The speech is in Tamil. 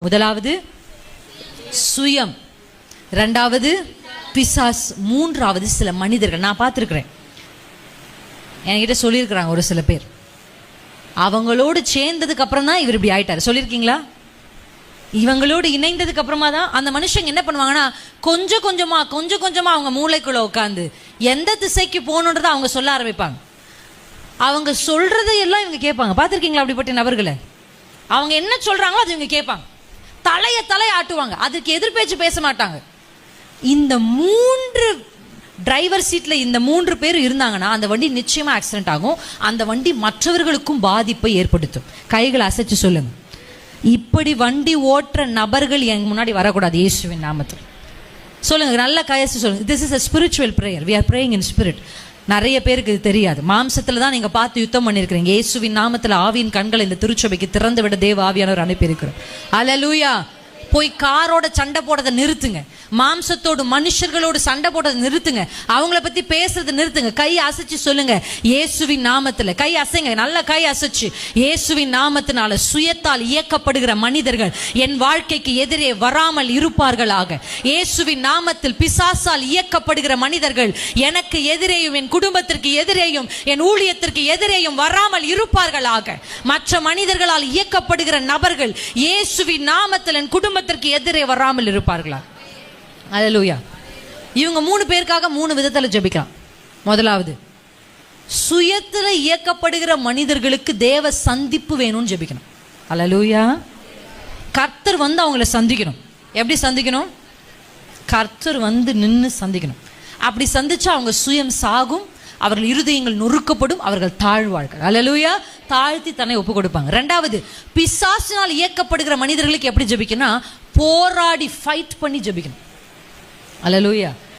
முதலாவது சுயம், ரெண்டாவது பிசாஸ், மூன்றாவது சில மனிதர்கள். நான் பார்த்துருக்குறேன், என்கிட்ட சொல்லியிருக்கிறாங்க ஒரு சில பேர், அவங்களோடு சேர்ந்ததுக்கு அப்புறம் தான் இவர் இப்படி ஆயிட்டார். சொல்லியிருக்கீங்களா? இவங்களோடு இணைந்ததுக்கு அப்புறமா தான் அந்த மனுஷங்க என்ன பண்ணுவாங்கன்னா கொஞ்சம் கொஞ்சமா அவங்க மூளைக்குள்ள உட்காந்து எந்த திசைக்கு போகணுன்றதை அவங்க சொல்ல ஆரம்பிப்பாங்க. அவங்க சொல்றதையெல்லாம் இவங்க கேட்பாங்க. பார்த்துருக்கீங்களா அப்படிப்பட்ட நபர்களை? அவங்க என்ன சொல்றாங்களோ அது இவங்க கேட்பாங்க, தலையை ஆட்டுவாங்க, அதுக்கு எதிர்பேச்சு பேச மாட்டாங்க. இந்த மூன்று டிரைவர் சீட்ல இந்த மூன்று பேர் இருந்தாங்கன்னா அந்த வண்டி நிச்சயமா ஆக்சிடென்ட் ஆகும். அந்த வண்டி மற்றவர்களுக்கும் பாதிப்பை ஏற்படுத்தும். கைகளை அசைச்சு சொல்லுங்க, இப்படி வண்டி ஓட்டுற நபர்கள் எங்க முன்னாடி வரக்கூடாது இயேசுவின் நாமத்தில். சொல்லுங்க, நல்ல கையசு சொல்லுங்க. This is a spiritual prayer. We are praying in spirit. நிறைய பேருக்கு இது தெரியாது. மாம்சத்துல தான் நீங்க பார்த்து யுத்தம் பண்ணிருக்கிறீங்க. இயேசுவின் நாமத்துல ஆவியின் கண்களை இந்த திருச்சபைக்கு திறந்து விட தேவ ஆவியானவர் அனுப்பியிருக்கிறோம். அல்லேலூயா. போய் காரோட சண்டை போடுறதை நிறுத்துங்க, மாம்சத்தோடு மனுஷர்களோடு சண்டை போடுறதை நிறுத்துங்க, அவங்கள பத்தி பேசுறதை நிறுத்துங்க. கை அசைச்சு சொல்லுங்க, இயேசுவின் நாமத்துல. கை அசைங்க, நல்ல கை அசைச்சு. இயேசுவின் நாமத்தினால சுயத்தால் இயக்கப்படுகிற மனிதர்கள் என் வாழ்க்கைக்கு எதிரே வராமல் இருப்பார்களாக. இயேசுவின் நாமத்தில் பிசாசால் இயக்கப்படுகிற மனிதர்கள் எனக்கு எதிரேயும் என் குடும்பத்திற்கு எதிரேயும் என் ஊழியத்திற்கு எதிரேயும் வராமல் இருப்பார்களாக. மற்ற மனிதர்களால் இயக்கப்படுகிற நபர்கள் இயேசுவின் நாமத்தில் என் குடும்பத்திற்கு எதிரே வராமல் இருப்பார்களா. அல்லேலூயா. இவங்க மூணு பேருக்காக மூணு விதத்துல ஜெபிக்கலாம். முதலாவது, சுயத்துல இயக்கப்படுகிற மனிதர்களுக்கு தேவ சந்திப்பு வேணும்னு ஜெபிக்கணும். அல்லேலூயா. கர்த்தர் வந்து அவங்கள சந்திக்கணும். எப்படி சந்திக்கணும்? கர்த்தர் வந்து நின்று சந்திக்கணும். அப்படி சந்திச்சா அவங்க சுயம் சாகும், அவர்கள் இருதயங்கள் நொறுக்கப்படும், அவர்கள் தாழ்வார்கள். அல்லேலூயா. தாழ்த்தி தன்னை ஒப்பு கொடுப்பாங்க. ரெண்டாவது, பிசாசினால் இயக்கப்படுகிற மனிதர்களுக்கு எப்படி ஜெபிக்கணும்? போராடி ஃபைட் பண்ணி ஜெபிக்கணும். அல்லேலூயா.